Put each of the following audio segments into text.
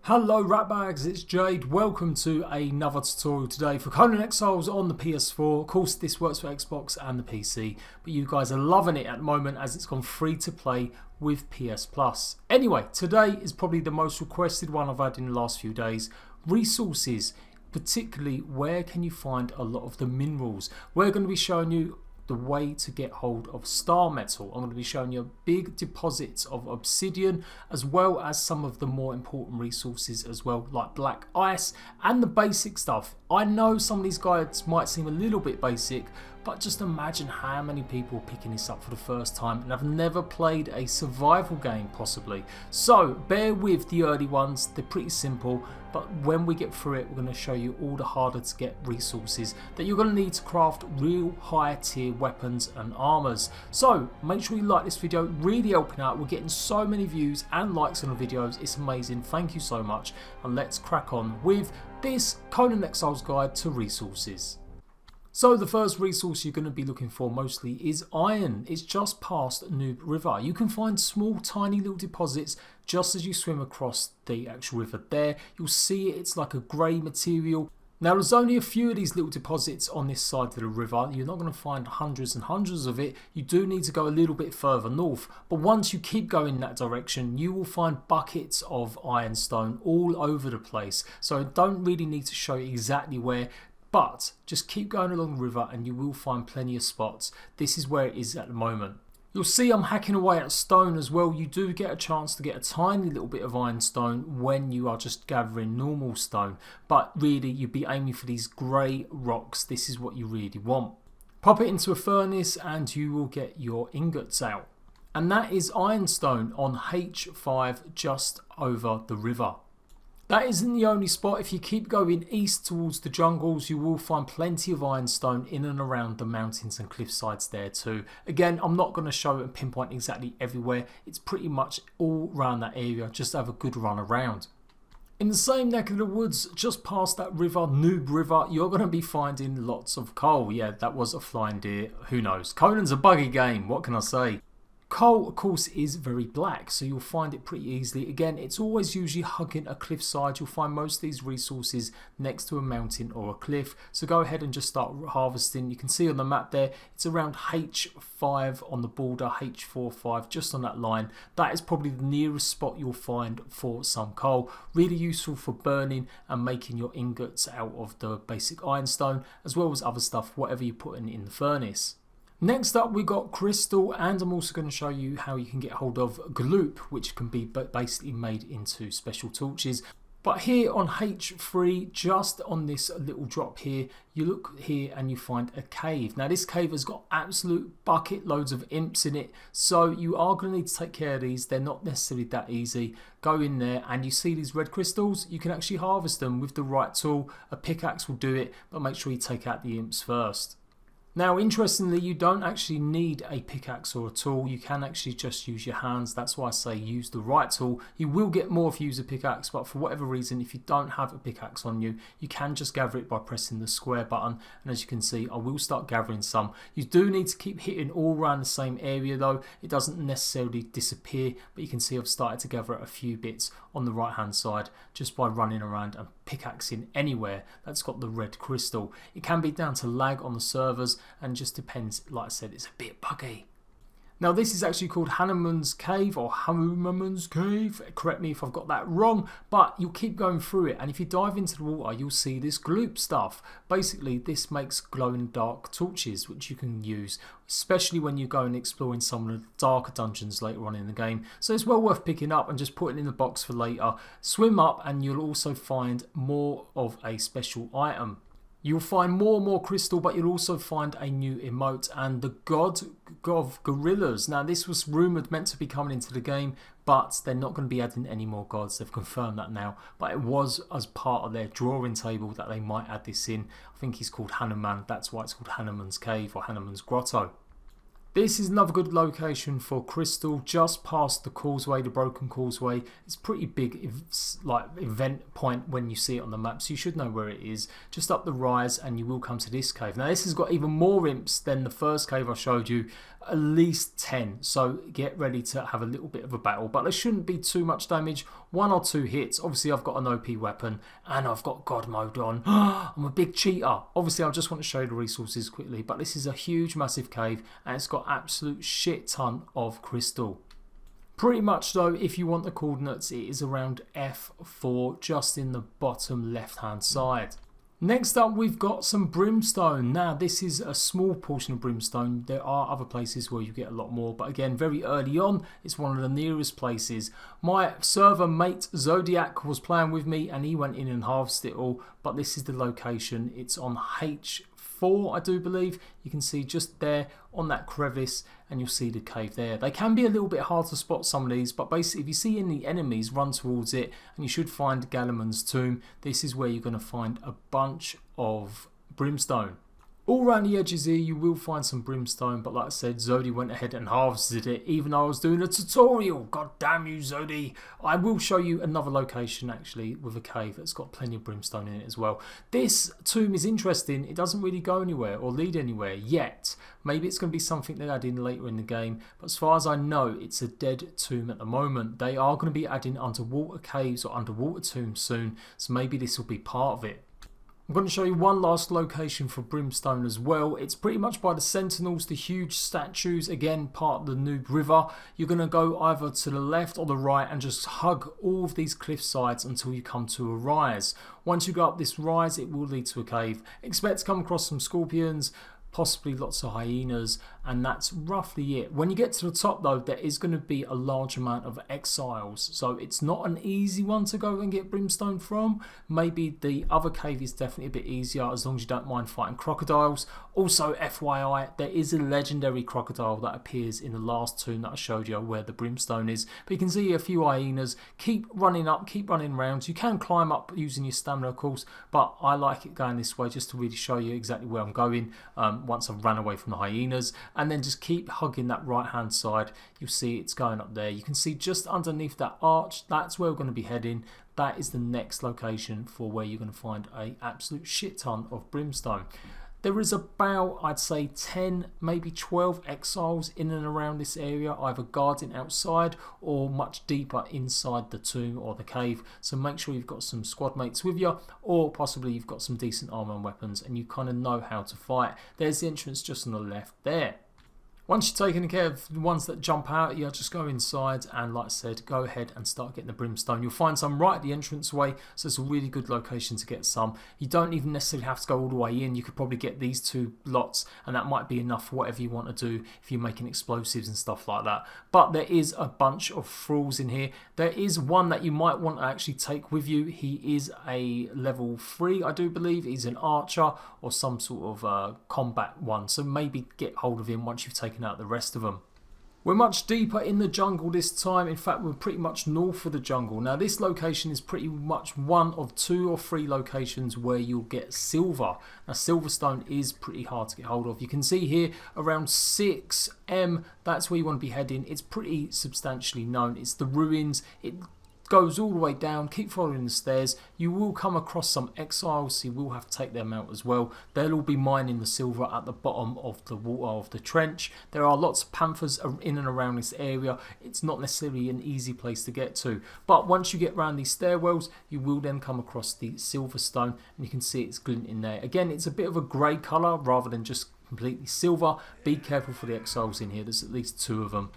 Hello ratbags, it's Jade. Welcome to another tutorial today for Conan Exiles on the PS4. Of course this works for Xbox and the PC, but you guys are loving it at the moment as it's gone free to play with PS Plus. Anyway, today is probably the most requested one I've had in the last few days. Resources, particularly where can you find a lot of the minerals. We're going to be showing you the way to get hold of star metal. I'm going to be showing you big deposits of obsidian as well as some of the more important resources as well, like black ice and the basic stuff. I know some of these guides might seem a little bit basic, but just imagine how many people are picking this up for the first time and have never played a survival game possibly. So bear with the early ones, they're pretty simple, but when we get through it we're going to show you all the harder to get resources that you're going to need to craft real high tier weapons and armors. So make sure you like this video, really helping out. We're getting so many views and likes on the videos, it's amazing, thank you so much, and let's crack on with this Conan Exiles guide to resources. So the first resource you're going to be looking for mostly is iron. It's just past Noob River. You can find small tiny little deposits just as you swim across the actual river there. You'll see it's like a grey material. Now there's only a few of these little deposits on this side of the river. You're not going to find hundreds and hundreds of it. You do need to go a little bit further north. But once you keep going in that direction, you will find buckets of ironstone all over the place. So I don't really need to show you exactly where, but just keep going along the river and you will find plenty of spots. This is where it is at the moment. You'll see I'm hacking away at stone as well. You do get a chance to get a tiny little bit of ironstone when you are just gathering normal stone. But really you'd be aiming for these grey rocks. This is what you really want. Pop it into a furnace and you will get your ingots out. And that is ironstone on H5 just over the river. That isn't the only spot. If you keep going east towards the jungles, you will find plenty of ironstone in and around the mountains and cliff sides there too. Again, I'm not going to show it and pinpoint exactly everywhere. It's pretty much all around that area. Just have a good run around. In the same neck of the woods, just past that river, Noob River, you're going to be finding lots of coal. Yeah, that was a flying deer. Who knows? Conan's a buggy game. What can I say? Coal, of course, is very black, so you'll find it pretty easily. Again, it's always usually hugging a cliffside. You'll find most of these resources next to a mountain or a cliff. So go ahead and just start harvesting. You can see on the map there, it's around H5 on the border, H45, just on that line. That is probably the nearest spot you'll find for some coal. Really useful for burning and making your ingots out of the basic ironstone, as well as other stuff, whatever you put in the furnace. Next up we got crystal, and I'm also going to show you how you can get hold of goop, which can be basically made into special torches. But here on H3, just on this little drop here, you look here and you find a cave. Now this cave has got absolute bucket loads of imps in it, so you are going to need to take care of these. They're not necessarily that easy. Go in there and you see these red crystals, you can actually harvest them with the right tool. A pickaxe will do it, but make sure you take out the imps first. Now interestingly, you don't actually need a pickaxe or a tool. You can actually just use your hands. That's why I say use the right tool. You will get more if you use a pickaxe, but for whatever reason, if you don't have a pickaxe on you, you can just gather it by pressing the square button. And as you can see, I will start gathering some. You do need to keep hitting all around the same area though. It doesn't necessarily disappear, but you can see I've started to gather a few bits on the right hand side just by running around and pickaxing anywhere that's got the red crystal. It can be down to lag on the servers and just depends. Like I said, it's a bit buggy. Now this is actually called Hanuman's Cave or Hanuman's Cave. Correct me if I've got that wrong, but you'll keep going through it, and if you dive into the water you'll see this goop stuff. Basically this makes glow in the dark torches which you can use, especially when you go and exploring some of the darker dungeons later on in the game. So it's well worth picking up and just putting in the box for later. Swim up and you'll also find more of a special item. You'll find more crystal, but you'll also find a new emote and the God of Gorillas. Now this was rumoured meant to be coming into the game, but they're not going to be adding any more gods. They've confirmed that now, but it was as part of their drawing table that they might add this in. I think he's called Hanuman. That's why it's called Hanuman's Cave or Hanuman's Grotto. This is another good location for crystal, just past the causeway, the broken causeway. It's pretty big, like event point when you see it on the map, so you should know where it is. Just up the rise and you will come to this cave. Now this has got even more imps than the first cave I showed you, at least 10, so get ready to have a little bit of a battle, but there shouldn't be too much damage. 1 or 2 hits. Obviously I've got an OP weapon and I've got God mode on. I'm a big cheater. Obviously I just want to show you the resources quickly, but this is a huge massive cave and it's got absolute shit ton of crystal. Pretty much though, if you want the coordinates, it is around F4, just in the bottom left hand side. Next up we've got some brimstone. Now this is a small portion of brimstone. There are other places where you get a lot more, but again very early on it's one of the nearest places. My server mate Zodiac was playing with me and he went in and harvested it all, but this is the location. It's on H4 I do believe. You can see just there on that crevice and you'll see the cave there. They can be a little bit hard to spot, some of these, but basically if you see any enemies, run towards it and you should find Galamon's tomb. This is where you're going to find a bunch of brimstone. All around the edges here you will find some brimstone, but like I said, Zodi went ahead and harvested it even though I was doing a tutorial. God damn you, Zodi. I will show you another location actually with a cave that's got plenty of brimstone in it as well. This tomb is interesting. It doesn't really go anywhere or lead anywhere yet. Maybe it's going to be something they add in later in the game, but as far as I know it's a dead tomb at the moment. They are going to be adding underwater caves or underwater tombs soon, so maybe this will be part of it. I'm going to show you one last location for brimstone as well. It's pretty much by the sentinels, the huge statues, again part of the Noob River. You're going to go either to the left or the right and just hug all of these cliff sides until you come to a rise. Once you go up this rise it will lead to a cave. Expect to come across some scorpions, possibly lots of hyenas, and that's roughly it. When you get to the top though, there is going to be a large amount of exiles, so it's not an easy one to go and get brimstone from. Maybe the other cave is definitely a bit easier as long as you don't mind fighting crocodiles. Also FYI, there is a legendary crocodile that appears in the last tomb that I showed you where the brimstone is, but you can see a few hyenas. Keep running up, keep running around. You can climb up using your stamina of course, but I like it going this way just to really show you exactly where I'm going once I've run away from the hyenas. And then just keep hugging that right hand side. You'll see it's going up there. You can see just underneath that arch, that's where we're going to be heading. That is the next location for where you're going to find a absolute shit ton of brimstone. There is about, I'd say 10, maybe 12 exiles in and around this area, either guarding outside or much deeper inside the tomb or the cave. So make sure you've got some squad mates with you, or possibly you've got some decent armor and weapons and you kind of know how to fight. There's the entrance just on the left there. Once you've taken care of the ones that jump out at you, just go inside and like I said, go ahead and start getting the brimstone. You'll find some right at the entranceway, so it's a really good location to get some. You don't even necessarily have to go all the way in. You could probably get these 2 lots and that might be enough for whatever you want to do if you're making explosives and stuff like that. But there is a bunch of thralls in here. There is one that you might want to actually take with you. He is a level 3, I do believe. He's an archer or some sort of combat one, so maybe get hold of him once you've taken out the rest of them. We're much deeper in the jungle this time. In fact, we're pretty much north of the jungle. Now this location is pretty much one of 2 or 3 locations where you'll get silver. Now silverstone is pretty hard to get hold of. You can see here around 6M, that's where you want to be heading. It's pretty substantially known. It's the ruins. It goes all the way down. Keep following the stairs. You will come across some exiles, so you will have to take them out as well. They'll all be mining the silver at the bottom of the water of the trench. There are lots of panthers in and around this area. It's not necessarily an easy place to get to, but once you get around these stairwells you will then come across the silverstone and you can see it's glinting there. Again, it's a bit of a grey colour rather than just completely silver. Be careful for the exiles in here. There's at least 2 of them.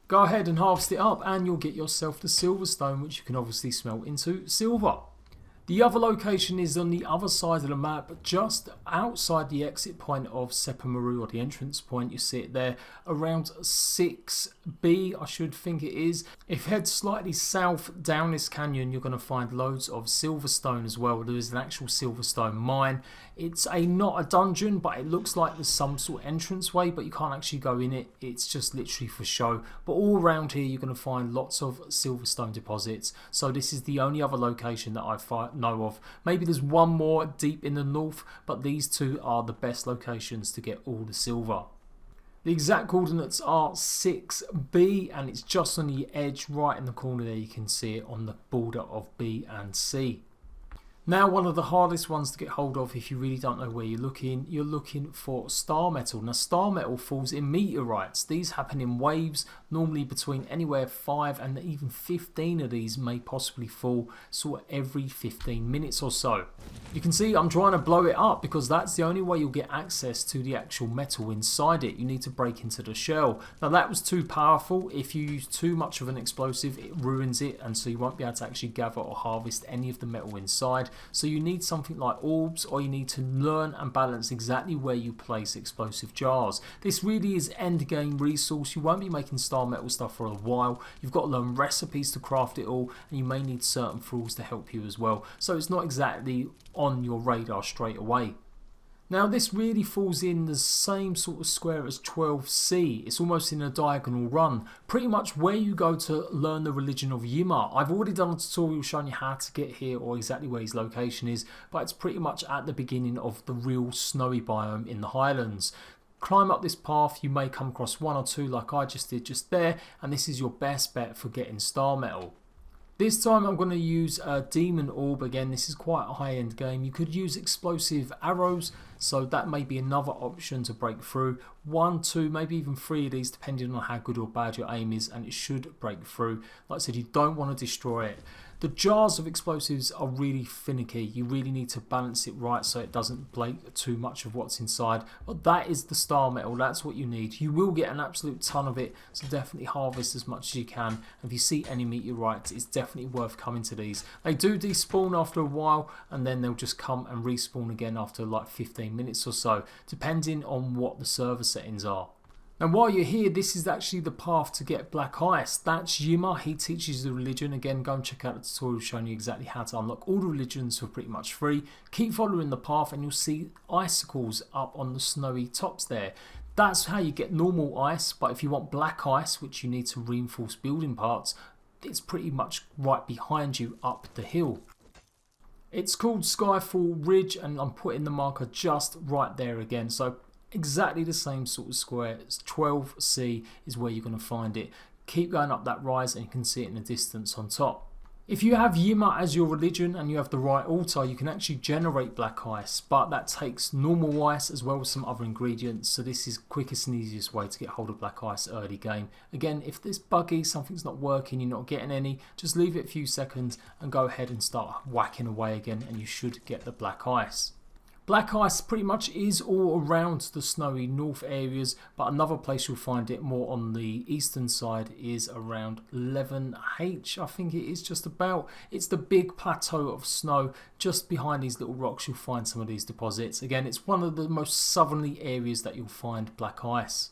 Go ahead and harvest it up and you'll get yourself the silverstone, which you can obviously smelt into silver. The other location is on the other side of the map, just outside the exit point of Sepamaru, or the entrance point. You see it there around 6B, I should think it is. If you head slightly south down this canyon, you're going to find loads of silverstone as well. There is an actual silverstone mine. It's not a dungeon, but it looks like there's some sort of entranceway, but you can't actually go in it. It's just literally for show. But all around here, you're going to find lots of silverstone deposits. So this is the only other location that I know of. Maybe there's one more deep in the north, but these 2 are the best locations to get all the silver. The exact coordinates are 6B, and it's just on the edge right in the corner there. You can see it on the border of B and C. Now, one of the hardest ones to get hold of if you really don't know where you're looking for star metal. Now, star metal falls in meteorites. These happen in waves, normally between anywhere 5 and even 15 of these may possibly fall sort of every 15 minutes or so. You can see I'm trying to blow it up because that's the only way you'll get access to the actual metal inside it. You need to break into the shell. Now, that was too powerful. If you use too much of an explosive, it ruins it, and so you won't be able to actually gather or harvest any of the metal inside. So you need something like orbs, or you need to learn and balance exactly where you place explosive jars. This really is end game resource. You won't be making star metal stuff for a while. You've got to learn recipes to craft it all, and you may need certain tools to help you as well. So it's not exactly on your radar straight away. Now, this really falls in the same sort of square as 12C. It's almost in a diagonal run. Pretty much where you go to learn the religion of Yima. I've already done a tutorial showing you how to get here or exactly where his location is, but it's pretty much at the beginning of the real snowy biome in the highlands. Climb up this path, you may come across one or two like I just did just there, and this is your best bet for getting star metal. This time I'm going to use a demon orb. Again, this is quite a high-end game. You could use explosive arrows, so that may be another option to break through. 1, 2, maybe even 3 of these, depending on how good or bad your aim is, and it should break through. Like I said, you don't want to destroy it. The jars of explosives are really finicky. You really need to balance it right so it doesn't break too much of what's inside. But that is the star metal. That's what you need. You will get an absolute ton of it, so definitely harvest as much as you can. If you see any meteorites, it's definitely worth coming to these. They do despawn after a while, and then they'll just come and respawn again after like 15 minutes or so, depending on what the server settings are. Now, while you're here, this is actually the path to get black ice. That's Yima. He teaches the religion. Again, go and check out the tutorial showing you exactly how to unlock all the religions for pretty much free. Keep following the path and you'll see icicles up on the snowy tops there. That's how you get normal ice, but if you want black ice, which you need to reinforce building parts, it's pretty much right behind you up the hill. It's called Skyfall Ridge, and I'm putting the marker just right there again. So exactly the same sort of square as 12C is where you're going to find it. Keep going up that rise and you can see it in the distance on top. If you have Yima as your religion and you have the right altar, you can actually generate black ice, but that takes normal ice as well as some other ingredients, so this is quickest and easiest way to get hold of black ice early game. Again, if this buggy, something's not working, you're not getting any, just leave it a few seconds and go ahead and start whacking away again and you should get the black ice. Black ice pretty much is all around the snowy north areas, but another place you'll find it more on the eastern side is around 11H, I think it is just about. It's the big plateau of snow. Just behind these little rocks you'll find some of these deposits. Again, it's one of the most southerly areas that you'll find black ice.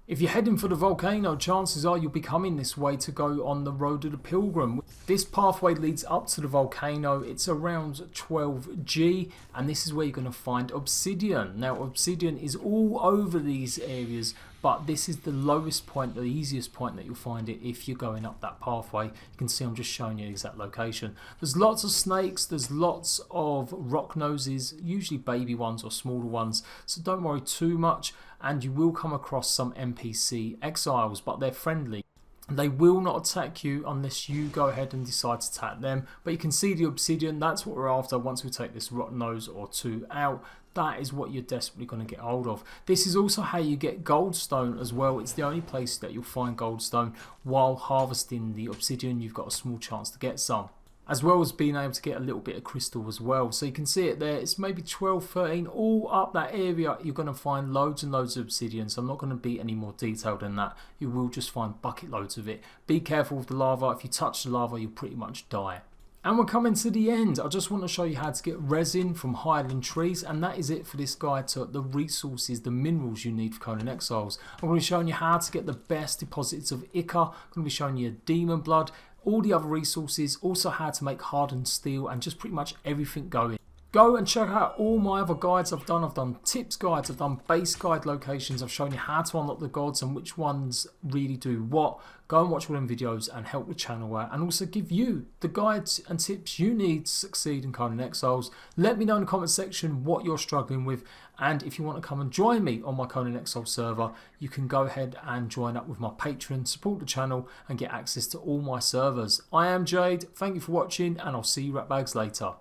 If you're heading for the volcano, chances are you'll be coming this way to go on the road of the pilgrim. This pathway leads up to the volcano. It's around 12G, and this is where you're going to find obsidian. Now, obsidian is all over these areas, but this is the lowest point, the easiest point that you'll find it if you're going up that pathway. You can see I'm just showing you the exact location. There's lots of snakes, there's lots of rock noses, usually baby ones or smaller ones, so don't worry too much, and you will come across some NPC exiles, but they're friendly. They will not attack you unless you go ahead and decide to attack them. But you can see the obsidian, that's what we're after. Once we take this rock nose or two out, that is what you're desperately going to get hold of. This is also how you get goldstone as well. It's the only place that you'll find goldstone. While harvesting the obsidian, you've got a small chance to get some, as well as being able to get a little bit of crystal as well. So you can see it there, it's maybe 12, 13, all up that area you're going to find loads and loads of obsidian. So I'm not going to be any more detailed than that. You will just find bucket loads of it. Be careful with the lava. If you touch the lava, you'll pretty much die. And we're coming to the end. I just want to show you how to get resin from highland trees, and that is it for this guide to the resources, the minerals you need for Conan Exiles. I'm going to be showing you how to get the best deposits of Ichor. I'm going to be showing you demon blood, all the other resources, also how to make hardened steel, and just pretty much everything going. Go and check out all my other guides I've done. I've done tips guides, I've done base guide locations, I've shown you how to unlock the gods and which ones really do what. Go and watch all them videos and help the channel out, and also give you the guides and tips you need to succeed in Conan Exiles. Let me know in the comment section what you're struggling with, and if you want to come and join me on my Conan Exiles server, you can go ahead and join up with my Patreon, support the channel and get access to all my servers. I am Jade, thank you for watching, and I'll see you ratbags later.